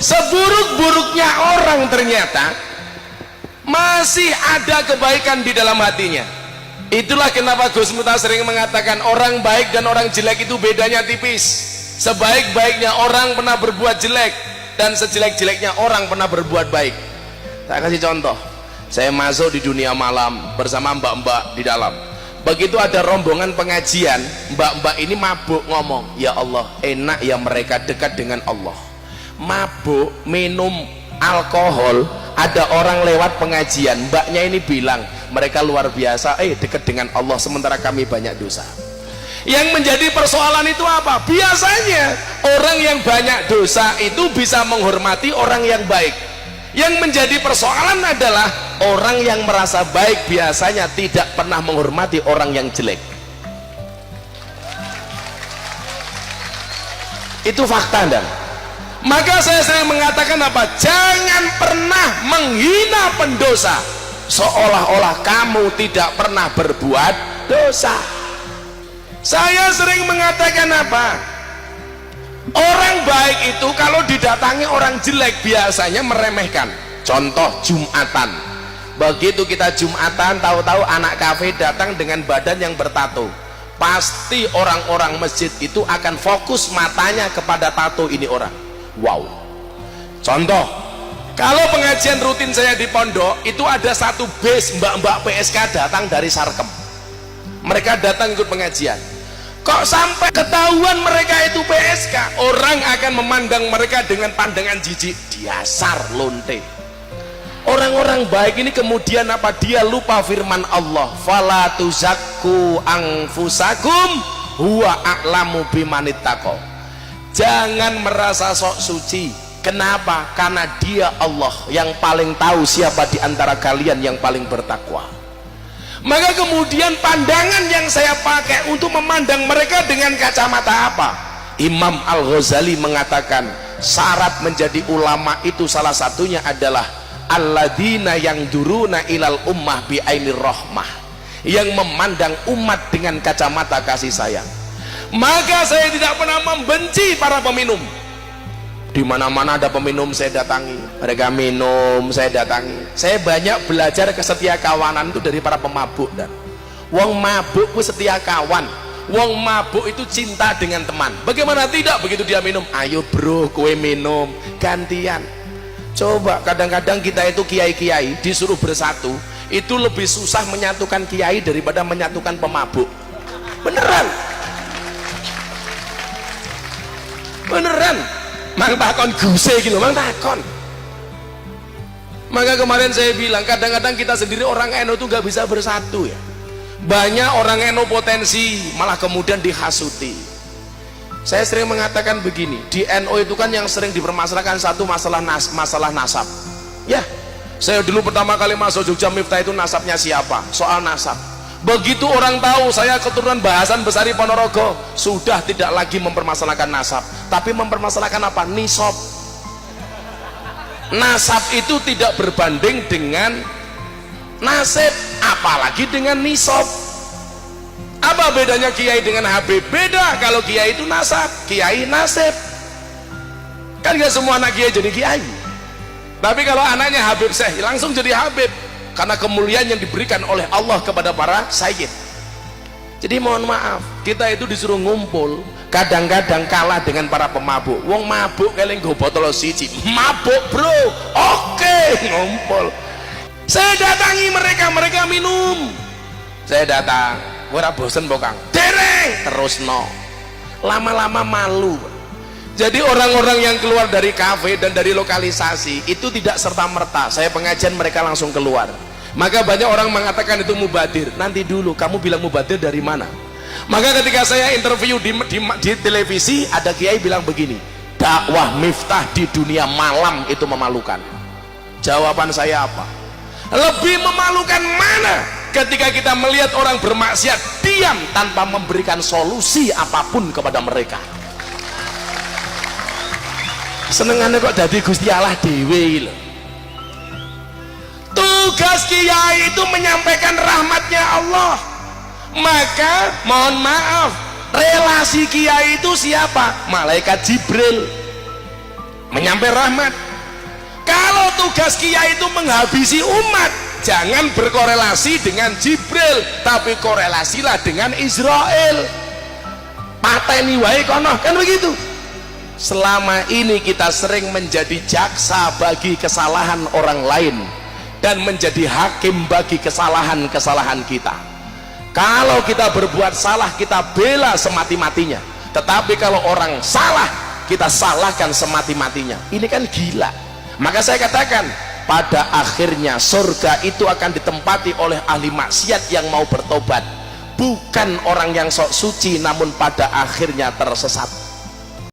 Seburuk-buruknya orang ternyata masih ada kebaikan di dalam hatinya. Itulah kenapa Gus Miftah sering mengatakan orang baik dan orang jelek itu bedanya tipis. Sebaik-baiknya orang pernah berbuat jelek dan sejelek-jeleknya orang pernah berbuat baik. Saya kasih contoh, saya masuk di dunia malam bersama mbak-mbak di dalam. Begitu ada rombongan pengajian, mbak-mbak ini mabuk ngomong, ya Allah, enak ya mereka dekat dengan Allah. Mabuk, minum alkohol, ada orang lewat pengajian, mbaknya ini bilang, mereka luar biasa, dekat dengan Allah, sementara kami banyak dosa. Yang menjadi persoalan itu apa? Biasanya orang yang banyak dosa itu bisa menghormati orang yang baik. Yang menjadi persoalan adalah orang yang merasa baik biasanya tidak pernah menghormati orang yang jelek. Itu fakta, dan maka saya sering mengatakan apa? Jangan pernah menghina pendosa seolah-olah kamu tidak pernah berbuat dosa. Saya sering mengatakan apa? Orang baik itu kalau didatangi orang jelek biasanya meremehkan. Contoh Jumatan, begitu kita Jumatan tahu-tahu anak kafe datang dengan badan yang bertato, pasti orang-orang masjid itu akan fokus matanya kepada tato ini orang. Wow. Contoh, kalau pengajian rutin saya di pondok itu ada satu base mbak-mbak PSK datang dari Sarkem, mereka datang ikut pengajian. Kok sampai ketahuan mereka itu PSK, orang akan memandang mereka dengan pandangan jijik, dasar lonte. Orang-orang baik ini kemudian apa? Dia lupa firman Allah, fala tuzakku anfusakum huwa a'lamu bimanittaqo. Jangan merasa sok suci. Kenapa? Karena dia Allah yang paling tahu siapa di antara kalian yang paling bertakwa. Maka kemudian pandangan yang saya pakai untuk memandang mereka dengan kacamata apa? Imam Al-Ghazali mengatakan syarat menjadi ulama itu salah satunya adalah alladzina yang duruna ilal ummah bi ainir rahmah, yang memandang umat dengan kacamata kasih sayang. Maka saya tidak pernah membenci para peminum. Di mana-mana ada peminum saya datangi, mereka minum saya datangi. Saya banyak belajar kesetia kawanan itu dari para pemabuk, dan wong mabuk itu setia kawan, wong mabuk itu cinta dengan teman. Bagaimana tidak begitu dia minum, ayo bro kue minum gantian. Coba kadang-kadang kita itu kiai-kiai disuruh bersatu itu lebih susah menyatukan kiai daripada menyatukan pemabuk. Beneran, beneran. Mang takon guse gitu, mang takon. Maka kemarin saya bilang kadang-kadang kita sendiri orang NU itu nggak bisa bersatu ya. Banyak orang NU potensi malah kemudian dihasuti. Saya sering mengatakan begini, di NU itu kan yang sering dipermasalahkan satu masalah nasab. Ya, saya dulu pertama kali masuk Jogja Miftah itu nasabnya siapa? Soal nasab. Begitu orang tahu saya keturunan Bahasan Besari Ponorogo, sudah tidak lagi mempermasalahkan nasab, tapi mempermasalahkan apa? Nisab. Nasab itu tidak berbanding dengan nasib, apalagi dengan nisab. Apa bedanya kiai dengan habib? Beda, kalau kiai itu nasab, kiai nasib. Kan gak semua anak kiai jadi kiai, tapi kalau anaknya habib syekh langsung jadi habib, karena kemuliaan yang diberikan oleh Allah kepada para sayyid. Jadi mohon maaf, kita itu disuruh ngumpul, kadang-kadang kalah dengan para pemabuk. Wong mabuk keling go botol siji, mabuk bro, oke, ngumpul. Saya datangi mereka, mereka minum. Saya datang, ora bosen pokang, dereng, terus no. Lama-lama malu. Jadi orang-orang yang keluar dari kafe dan dari lokalisasi itu tidak serta-merta saya pengajian mereka langsung keluar. Maka banyak orang mengatakan itu mubadir. Nanti dulu, kamu bilang mubadir dari mana? Maka ketika saya interview di televisi, ada kiai bilang begini, dakwah Miftah di dunia malam itu memalukan. Jawaban saya apa? Lebih memalukan mana ketika kita melihat orang bermaksiat diam tanpa memberikan solusi apapun kepada mereka. Senengannya kok jadi Gusti Allah dewe lho. Tugas kiai itu menyampaikan rahmatnya Allah. Maka mohon maaf, relasi kiai itu siapa? Malaikat Jibril. menyampai rahmat. Kalau tugas kiai itu menghabisi umat, jangan berkorelasi dengan Jibril, tapi korelasilah dengan Israel. Pateni wae kono, kan begitu. Selama ini kita sering menjadi jaksa bagi kesalahan orang lain dan menjadi hakim bagi kesalahan-kesalahan kita. Kalau kita berbuat salah, kita bela semati-matinya, tetapi kalau orang salah, kita salahkan semati-matinya. Ini kan gila. Maka saya katakan, pada akhirnya surga itu akan ditempati oleh ahli maksiat yang mau bertobat, bukan orang yang sok suci namun pada akhirnya tersesat.